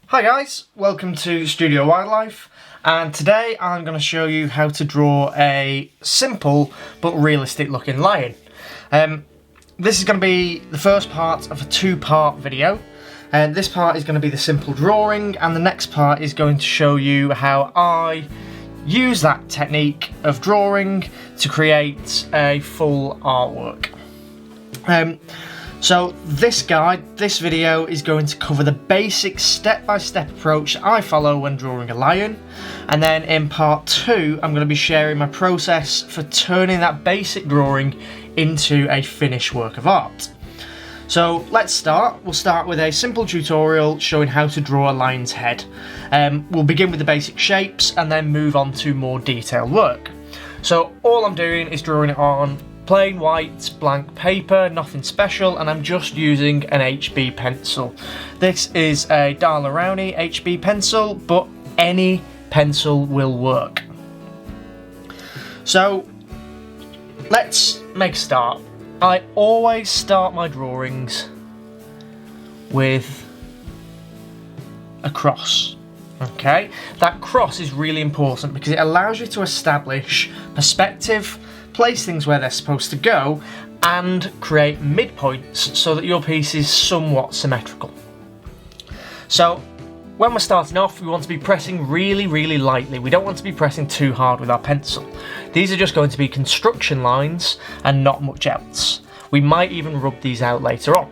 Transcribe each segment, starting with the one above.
Hi guys, welcome to Studio Wildlife, and today I'm going to show you how to draw a simple but realistic looking lion. This is going to be the first part of a two-part video, and this part is going to be the simple drawing, and the next part is going to show you how I use that technique of drawing to create a full artwork. So this video is going to cover the basic step-by-step approach that I follow when drawing a lion, and then in part 2 I'm going to be sharing my process for turning that basic drawing into a finished work of art. So let's start. We'll start with a simple tutorial showing how to draw a lion's head. We'll begin with the basic shapes and then move on to more detailed work. So all I'm doing is drawing it on plain white blank paper, nothing special, and I'm just using an HB pencil. This is a Daler-Rowney HB pencil, but any pencil will work. So let's make a start. I always start my drawings with a cross. Okay, that cross is really important because it allows you to establish perspective, place things where they're supposed to go, and create midpoints so that your piece is somewhat symmetrical. So when we're starting off, we want to be pressing really lightly. We don't want to be pressing too hard with our pencil. These are just going to be construction lines and not much else. We might even rub these out later on.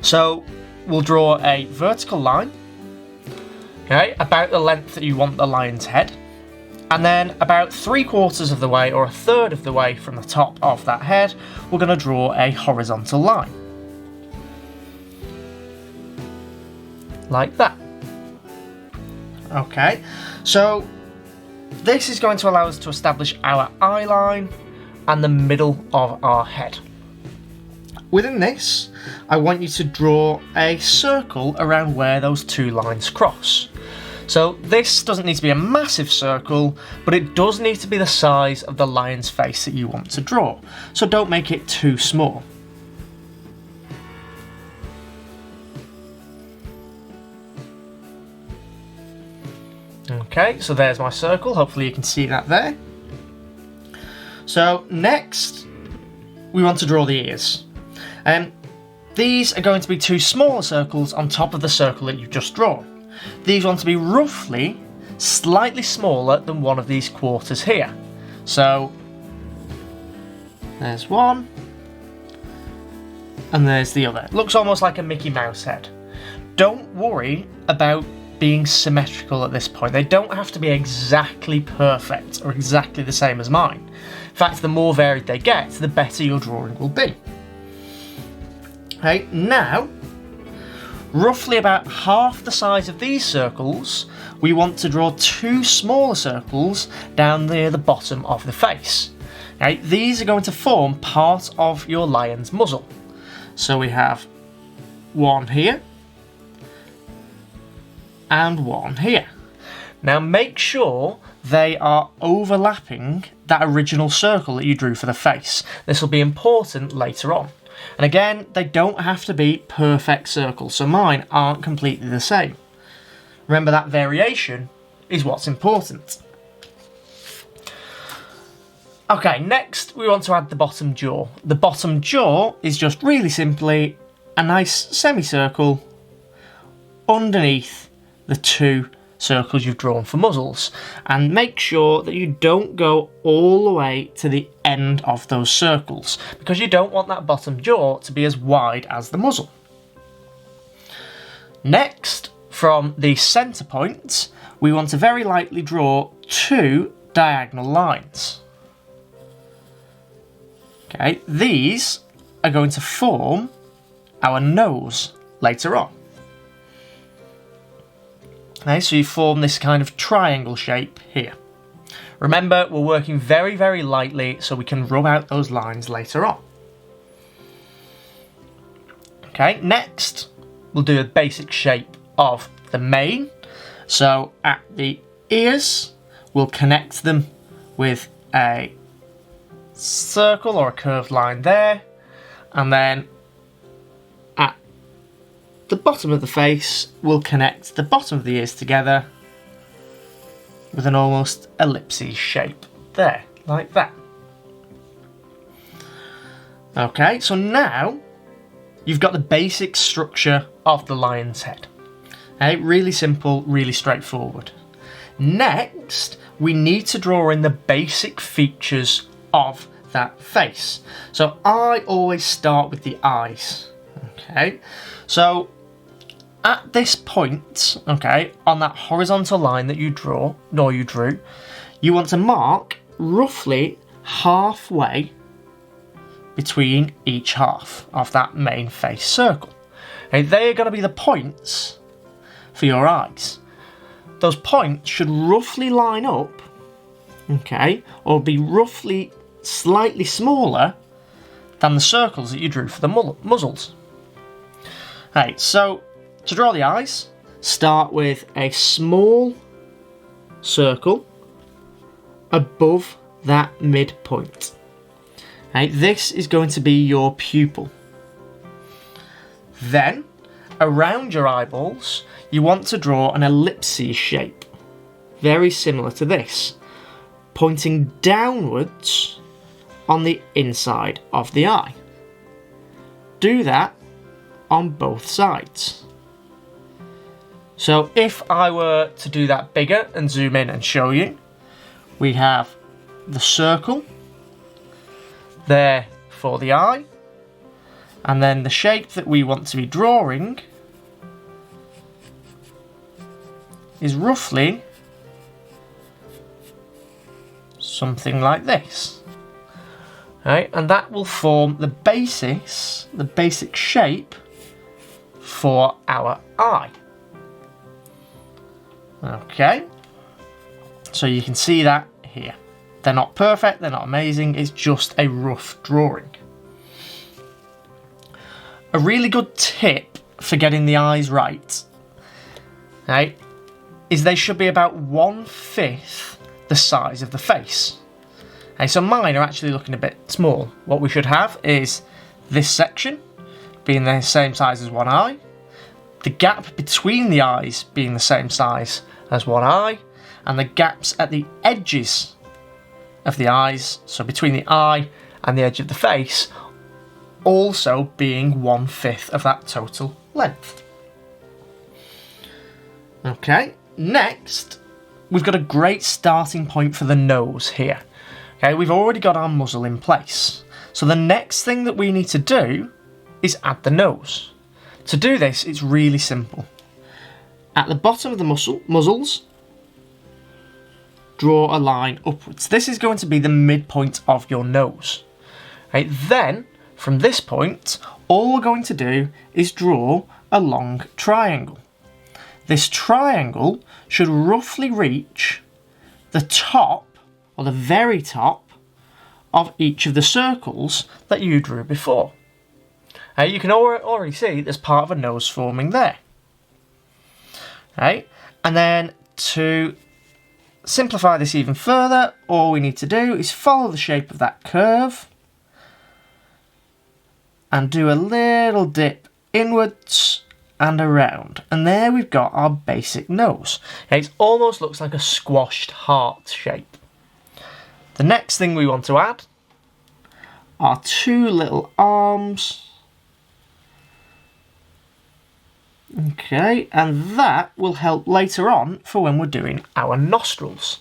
So we'll draw a vertical line, okay, about the length that you want the lion's head. And then about 3/4 of the way or 1/3 of the way from the top of that head, we're going to draw a horizontal line. Like that. Okay, so this is going to allow us to establish our eye line and the middle of our head. Within this, I want you to draw a circle around where those two lines cross. So this doesn't need to be a massive circle, but it does need to be the size of the lion's face that you want to draw. So don't make it too small. Okay, so there's my circle. Hopefully you can see that there. So next, we want to draw the ears. These are going to be two smaller circles on top of the circle that you've just drawn. These want to be roughly slightly smaller than one of these quarters here. So there's one, and there's the other. It looks almost like a Mickey Mouse head. Don't worry about being symmetrical at this point. They don't have to be exactly perfect or exactly the same as mine. In fact, the more varied they get, the better your drawing will be. Okay, now, roughly about half the size of these circles, we want to draw two smaller circles down near the bottom of the face. Okay, these are going to form part of your lion's muzzle. So we have one here and one here. Now make sure they are overlapping that original circle that you drew for the face. This will be important later on. And again, they don't have to be perfect circles, so mine aren't completely the same. Remember, that variation is what's important. Okay, next we want to add the bottom jaw. The bottom jaw is just really simply a nice semicircle underneath the two circles you've drawn for muzzles, and make sure that you don't go all the way to the end of those circles because you don't want that bottom jaw to be as wide as the muzzle. Next, from the center point, we want to very lightly draw two diagonal lines. Okay, these are going to form our nose later on. Okay, so you form this kind of triangle shape here. Remember, we're working very lightly so we can rub out those lines later on. Okay, next we'll do a basic shape of the mane. So at the ears, we'll connect them with a circle or a curved line there, and then at the bottom of the face will connect the bottom of the ears together with an almost ellipses shape there, like that. Okay, so now you've got the basic structure of the lion's head. Okay, really simple, really straightforward. Next, we need to draw in the basic features of that face. So I always start with the eyes. Okay, so at this point, okay, on that horizontal line that you drew, you want to mark roughly halfway between each half of that main face circle. Okay, they are going to be the points for your eyes. Those points should roughly line up, okay, or be roughly slightly smaller than the circles that you drew for the muzzles. Okay, so to draw the eyes, start with a small circle above that midpoint. Okay, this is going to be your pupil. Then, around your eyeballs, you want to draw an ellipses shape, very similar to this, pointing downwards on the inside of the eye. Do that on both sides. So if I were to do that bigger and zoom in and show you, we have the circle there for the eye, and then the shape that we want to be drawing is roughly something like this. Right, and that will form the basis, the basic shape for our eye. Okay, so you can see that here. They're not perfect, they're not amazing, it's just a rough drawing. A really good tip for getting the eyes right, okay, is they should be about 1/5 the size of the face. Okay, so mine are actually looking a bit small. What we should have is this section being the same size as one eye, the gap between the eyes being the same size as one eye, and the gaps at the edges of the eyes, so between the eye and the edge of the face, also being 1/5 of that total length. Okay, next we've got a great starting point for the nose here. Okay, we've already got our muzzle in place, so the next thing that we need to do is add the nose. To do this, it's really simple. At the bottom of the muzzles, draw a line upwards. This is going to be the midpoint of your nose. Okay, then, from this point, all we're going to do is draw a long triangle. This triangle should roughly reach the top, or the very top, of each of the circles that you drew before. You can already see there's part of a nose forming there. Okay, and then to simplify this even further, all we need to do is follow the shape of that curve and do a little dip inwards and around, and there we've got our basic nose. Okay, it almost looks like a squashed heart shape. The next thing we want to add are two little arms. Okay, and that will help later on for when we're doing our nostrils.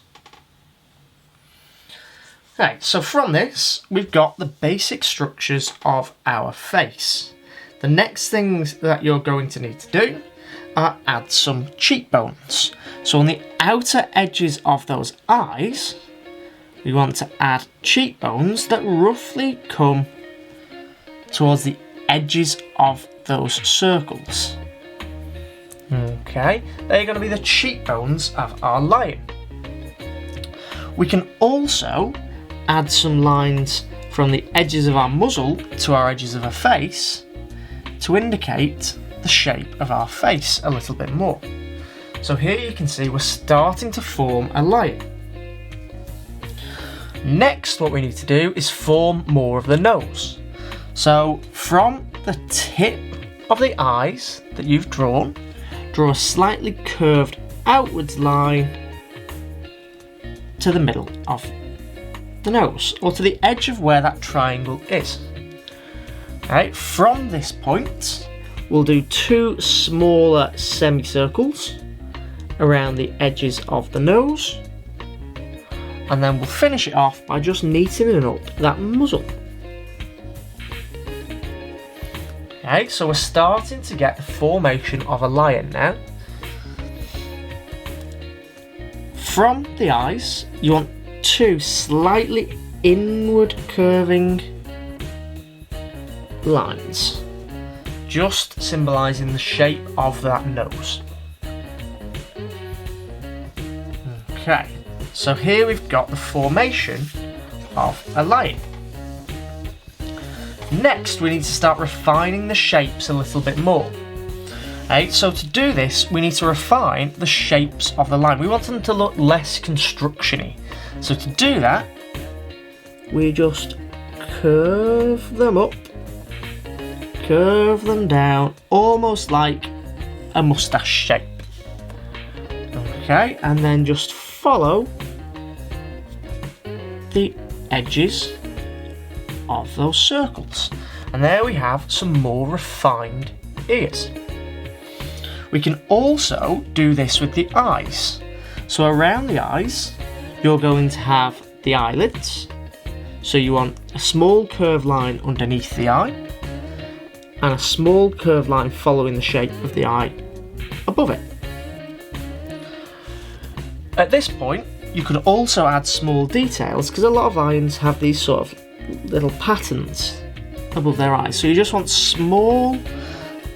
Okay, so from this, we've got the basic structures of our face. The next things that you're going to need to do are add some cheekbones. So on the outer edges of those eyes, we want to add cheekbones that roughly come towards the edges of those circles. Okay, they're going to be the cheekbones of our lion. We can also add some lines from the edges of our muzzle to our edges of our face to indicate the shape of our face a little bit more. So here you can see we're starting to form a lion. Next, what we need to do is form more of the nose. So from the tip of the eyes that you've drawn, draw a slightly curved outwards line to the middle of the nose, or to the edge of where that triangle is. Okay, from this point, we'll do 2 smaller semicircles around the edges of the nose, and then we'll finish it off by just neatening up that muzzle. Okay, so we're starting to get the formation of a lion now. From the eyes, you want 2 slightly inward curving lines, just symbolising the shape of that nose. Okay, so here we've got the formation of a lion. Next, we need to start refining the shapes a little bit more. Okay, so to do this, we need to refine the shapes of the line. We want them to look less construction-y. So to do that, we just curve them up, curve them down, almost like a moustache shape. Okay, and then just follow the edges of those circles. And there we have some more refined ears. We can also do this with the eyes. So around the eyes, you're going to have the eyelids. So you want a small curved line underneath the eye, and a small curved line following the shape of the eye above it. At this point, you could also add small details, because a lot of lions have these sort of little patterns above their eyes. So you just want small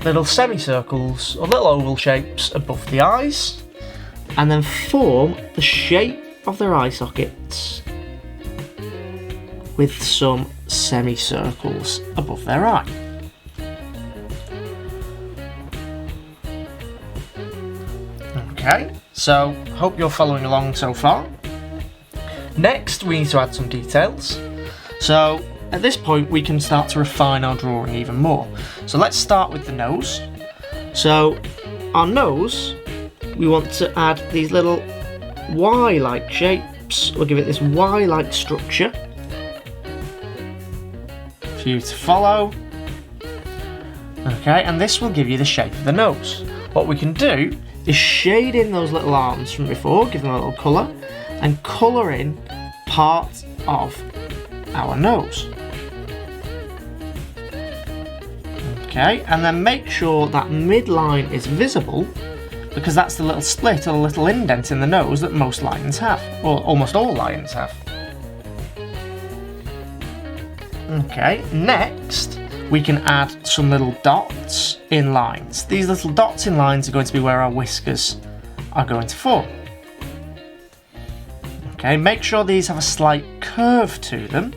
little semicircles or little oval shapes above the eyes, and then form the shape of their eye sockets with some semicircles above their eye. Okay, so hope you're following along so far. Next, we need to add some details. So at this point, we can start to refine our drawing even more. So let's start with the nose. So our nose, we want to add these little Y-like shapes. We'll give it this Y-like structure for you to follow. Okay, and this will give you the shape of the nose. What we can do is shade in those little arms from before, give them a little colour, and colour in part of our nose. Okay, and then make sure that midline is visible, because that's the little split or the little indent in the nose that most lions have, or almost all lions have. Okay, next we can add some little dots in lines. These little dots in lines are going to be where our whiskers are going to form. Okay, make sure these have a slight curve to them.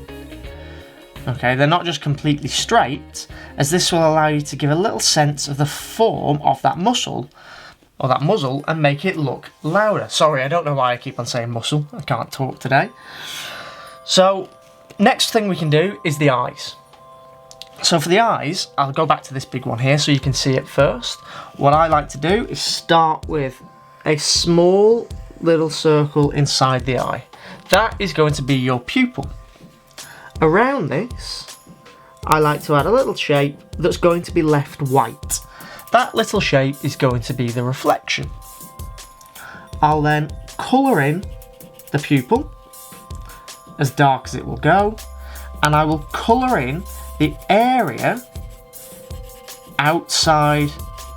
Okay, they're not just completely straight, as this will allow you to give a little sense of the form of that muscle, or that muzzle, and make it look louder. Sorry, I don't know why I keep on saying muscle. I can't talk today. So, next thing we can do is the eyes. So for the eyes, I'll go back to this big one here so you can see it first. What I like to do is start with a small little circle inside the eye. That is going to be your pupil. Around this, I like to add a little shape that's going to be left white. That little shape is going to be the reflection. I'll then colour in the pupil as dark as it will go, and I will colour in the area outside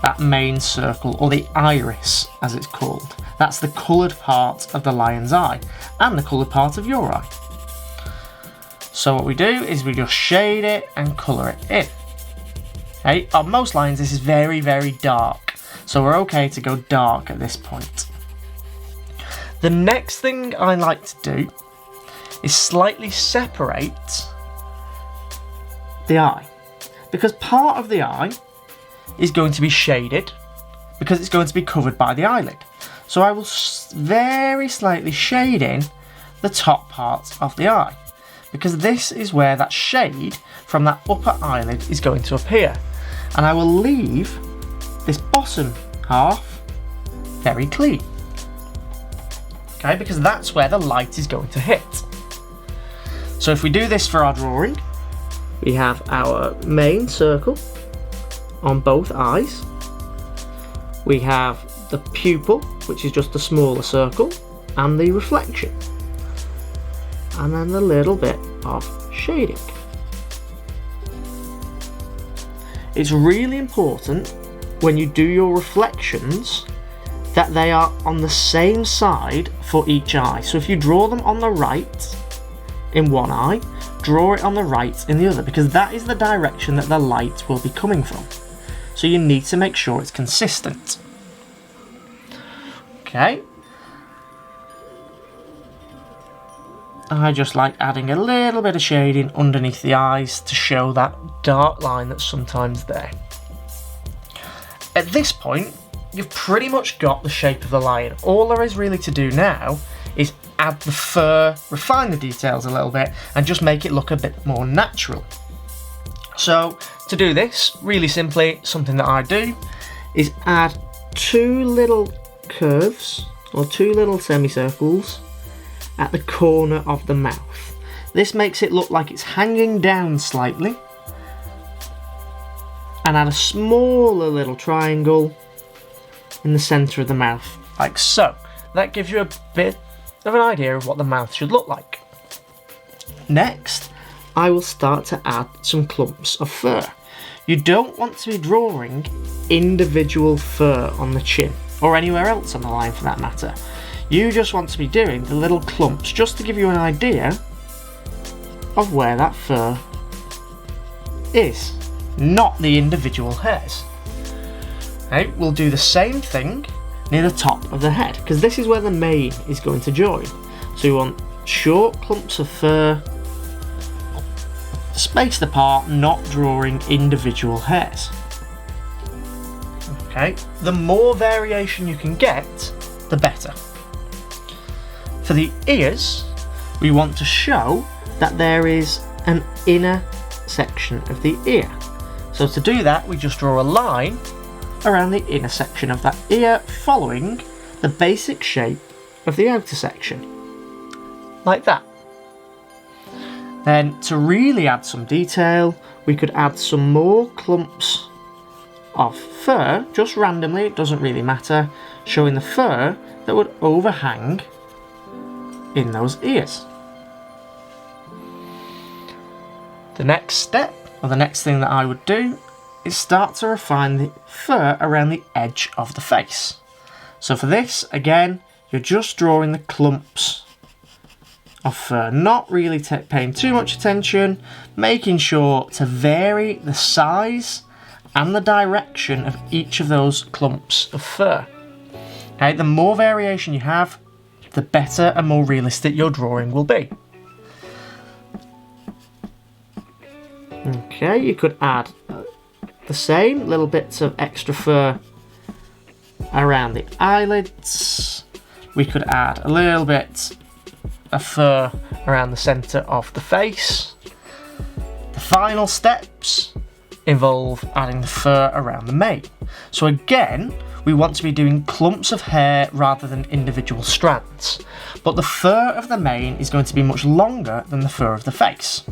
that main circle, or the iris as it's called. That's the coloured part of the lion's eye, and the coloured part of your eye. So what we do is we just shade it and colour it in. Okay, on most lions this is very, very dark, so we're okay to go dark at this point. The next thing I like to do is slightly separate the eye, because part of the eye is going to be shaded because it's going to be covered by the eyelid. So I will very slightly shade in the top part of the eye, because this is where that shade from that upper eyelid is going to appear. and I will leave this bottom half very clean. Okay, because that's where the light is going to hit. So if we do this for our drawing, we have our main circle on both eyes. We have the pupil, which is just a smaller circle, and the reflection. And then the little bit of shading. It's really important when you do your reflections that they are on the same side for each eye. So if you draw them on the right in one eye, draw it on the right in the other, because that is the direction that the light will be coming from. So you need to make sure it's consistent. Okay. I just like adding a little bit of shading underneath the eyes to show that dark line that's sometimes there. At this point, you've pretty much got the shape of the lion. All there is really to do now is add the fur, refine the details a little bit, and just make it look a bit more natural. So to do this, really simply, something that I do is add 2 little curves, or 2 little semicircles, at the corner of the mouth. This makes it look like it's hanging down slightly, and add a smaller little triangle in the centre of the mouth, like so. That gives you a bit of an idea of what the mouth should look like. Next, I will start to add some clumps of fur. You don't want to be drawing individual fur on the chin, or anywhere else on the line for that matter. You just want to be doing the little clumps just to give you an idea of where that fur is, not the individual hairs. Okay, we'll do the same thing near the top of the head, because this is where the mane is going to join. So you want short clumps of fur, spaced apart, not drawing individual hairs. Okay, the more variation you can get, the better. For the ears, we want to show that there is an inner section of the ear. So to do that, we just draw a line around the inner section of that ear, following the basic shape of the outer section, like that. Then to really add some detail, we could add some more clumps of fur, just randomly, it doesn't really matter, showing the fur that would overhang in those ears. The next step, or the next thing that I would do, is start to refine the fur around the edge of the face. So for this, again, you're just drawing the clumps of fur, not really paying too much attention, making sure to vary the size and the direction of each of those clumps of fur. Okay, the more variation you have, the better and more realistic your drawing will be. Okay, you could add the same little bits of extra fur around the eyelids. We could add a little bit of fur around the centre of the face. The final steps involve adding the fur around the mane. So again, we want to be doing clumps of hair rather than individual strands, but the fur of the mane is going to be much longer than the fur of the face.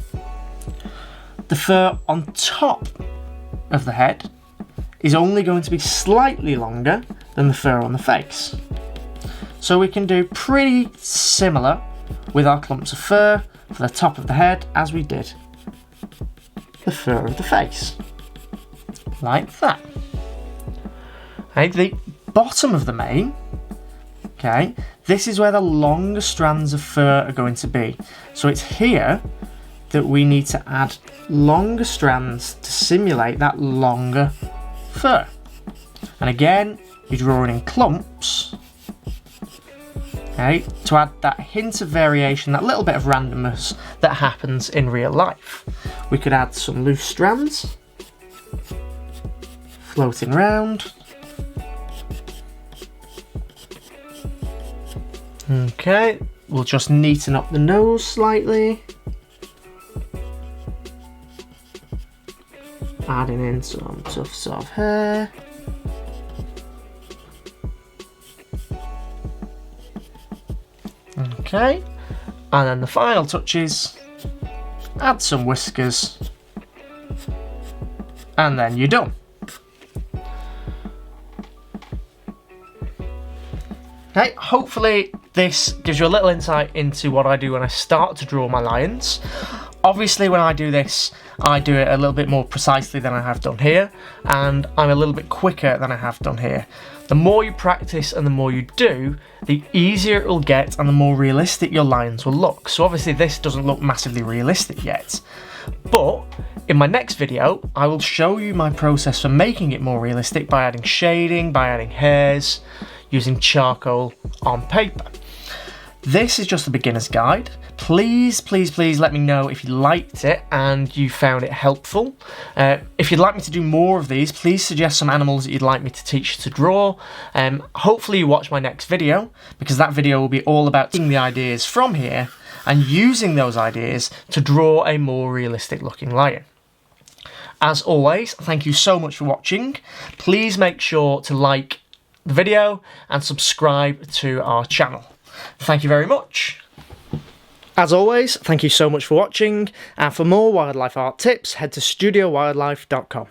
The fur on top of the head is only going to be slightly longer than the fur on the face. So we can do pretty similar with our clumps of fur for the top of the head as we did the fur of the face, like that. Okay, the bottom of the mane, okay, this is where the longer strands of fur are going to be. So it's here that we need to add longer strands to simulate that longer fur. And again, you're drawing in clumps, okay, to add that hint of variation, that little bit of randomness that happens in real life. We could add some loose strands floating around. Okay, we'll just neaten up the nose slightly. adding in some tufts of hair. Okay, and then the final touches, add some whiskers, and then you're done. Okay, hopefully this gives you a little insight into what I do when I start to draw my lions. Obviously when I do this, I do it a little bit more precisely than I have done here, and I'm a little bit quicker than I have done here. The more you practice and the more you do, the easier it will get and the more realistic your lions will look. So obviously this doesn't look massively realistic yet, but in my next video, I will show you my process for making it more realistic by adding shading, by adding hairs, using charcoal on paper. This is just a beginner's guide. Please, please, please let me know if you liked it and you found it helpful. If you'd like me to do more of these, please suggest some animals that you'd like me to teach you to draw. Hopefully you watch my next video, because that video will be all about taking the ideas from here and using those ideas to draw a more realistic looking lion. As always, thank you so much for watching. Please make sure to like the video and subscribe to our channel. Thank you very much. As always, thank you so much for watching, and for more wildlife art tips, head to studiowildlife.com.